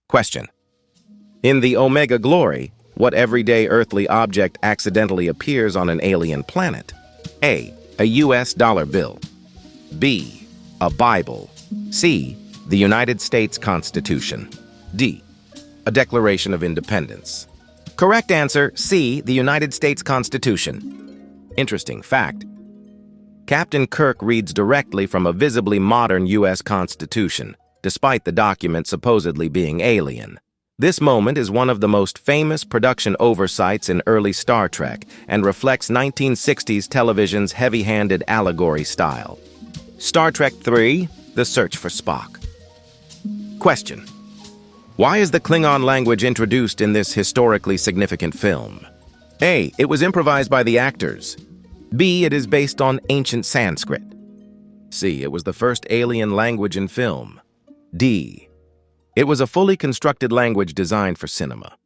Question. In the Omega Glory, what everyday earthly object accidentally appears on an alien planet? A. A U.S. dollar bill. B. A Bible. C. The United States Constitution. D. A Declaration of Independence. Correct answer, C. The United States Constitution. Interesting fact. Captain Kirk reads directly from a visibly modern U.S. Constitution, despite the document supposedly being alien. This moment is one of the most famous production oversights in early Star Trek and reflects 1960s television's heavy-handed allegory style. Star Trek III: The Search for Spock. Question. Why is the Klingon language introduced in this historically significant film? A. It was improvised by the actors. B. It is based on ancient Sanskrit. C. It was the first alien language in film. D. It was a fully constructed language designed for cinema.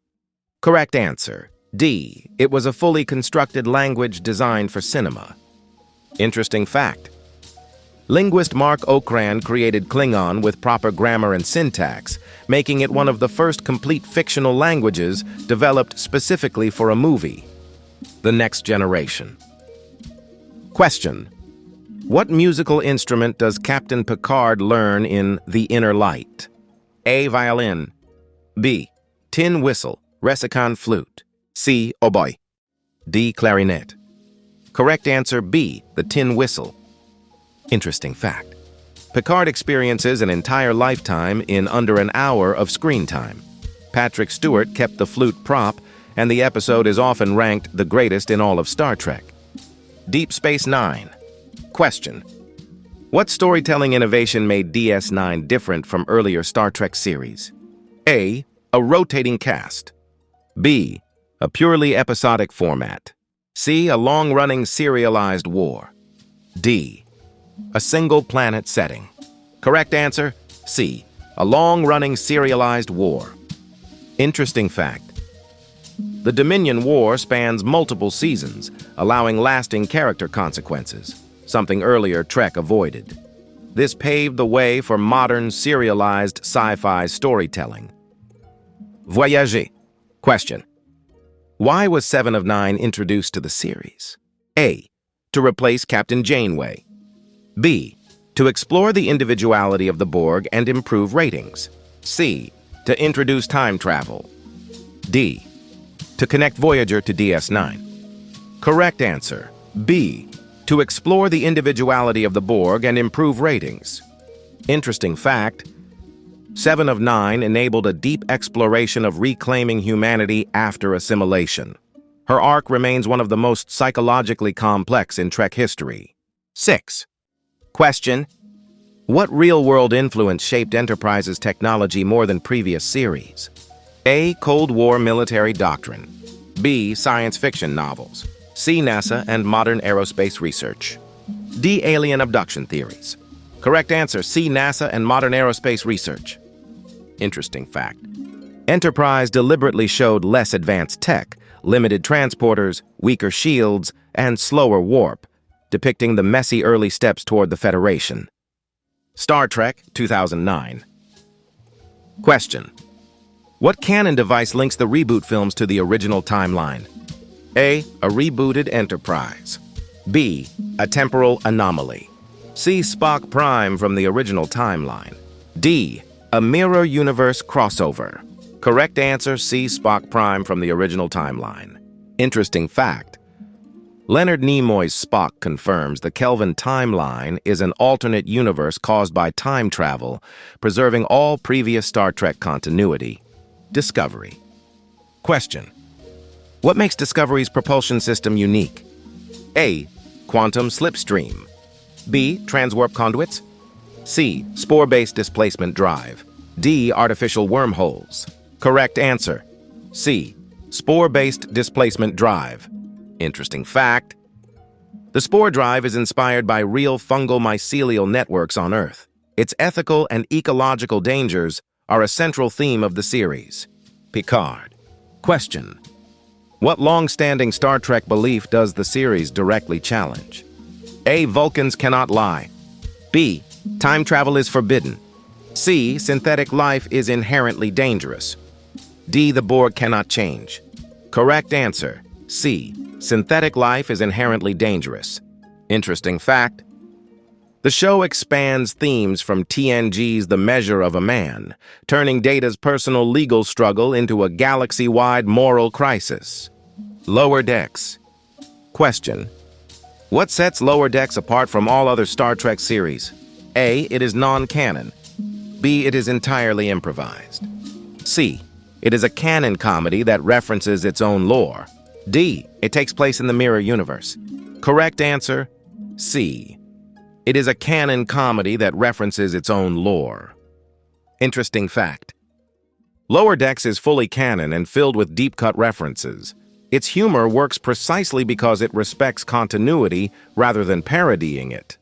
Correct answer. D. It was a fully constructed language designed for cinema. Interesting fact. Linguist Mark Okrand created Klingon with proper grammar and syntax, making it one of the first complete fictional languages developed specifically for a movie. The Next Generation. Question. What musical instrument does Captain Picard learn in The Inner Light? A. Violin. B. Tin whistle, Resican flute. C. Oboe. D. Clarinet. Correct answer B. The tin whistle. Interesting fact. Picard experiences an entire lifetime in under an hour of screen time. Patrick Stewart kept the flute prop, and the episode is often ranked the greatest in all of Star Trek. Deep Space Nine. Question. What storytelling innovation made DS9 different from earlier Star Trek series? A. A rotating cast. B. A purely episodic format. C. A long-running serialized war. D. A single planet setting. Correct answer, C. A long-running serialized war. Interesting fact. The Dominion War spans multiple seasons, allowing lasting character consequences, something earlier Trek avoided. This paved the way for modern serialized sci-fi storytelling. Voyager. Question. Why was 7 of 9 introduced to the series? A. To replace Captain Janeway. B. To explore the individuality of the Borg and improve ratings. C. To introduce time travel. D. To connect Voyager to DS9. Correct answer, B. To explore the individuality of the Borg and improve ratings. Interesting fact. 7 of 9 enabled a deep exploration of reclaiming humanity after assimilation. Her arc remains one of the most psychologically complex in Trek history. 6. Question. What real-world influence shaped Enterprise's technology more than previous series? A. Cold War military doctrine. B. Science fiction novels. C. NASA and modern aerospace research. D. Alien abduction theories. Correct answer, C. NASA and modern aerospace research. Interesting fact. Enterprise deliberately showed less advanced tech, limited transporters, weaker shields, and slower warp, depicting the messy early steps toward the Federation. Star Trek 2009. Question. What canon device links the reboot films to the original timeline? A. A rebooted Enterprise. B. A temporal anomaly. C. Spock Prime from the original timeline. D. A mirror universe crossover. Correct answer, C. Spock Prime from the original timeline. Interesting fact. Leonard Nimoy's Spock confirms the Kelvin Timeline is an alternate universe caused by time travel, preserving all previous Star Trek continuity. Discovery. Question. What makes Discovery's propulsion system unique? A. Quantum slipstream. B. Transwarp conduits. C. Spore-based displacement drive. D. Artificial wormholes. Correct answer. C. Spore-based displacement drive. Interesting fact. The spore drive is inspired by real fungal mycelial networks on Earth. Its ethical and ecological dangers are a central theme of the series. Picard. Question. What long-standing Star Trek belief does the series directly challenge? A. Vulcans cannot lie. B. Time travel is forbidden. C. Synthetic life is inherently dangerous. D. The Borg cannot change. Correct answer, C. Synthetic life is inherently dangerous. Interesting fact. The show expands themes from TNG's The Measure of a Man, turning Data's personal legal struggle into a galaxy-wide moral crisis. Lower Decks. Question. What sets Lower Decks apart from all other Star Trek series? A. It is non-canon. B. It is entirely improvised. C. It is a canon comedy that references its own lore. D. It takes place in the Mirror Universe. Correct answer, C. It is a canon comedy that references its own lore. Interesting fact. Lower Decks is fully canon and filled with deep-cut references. Its humor works precisely because it respects continuity rather than parodying it.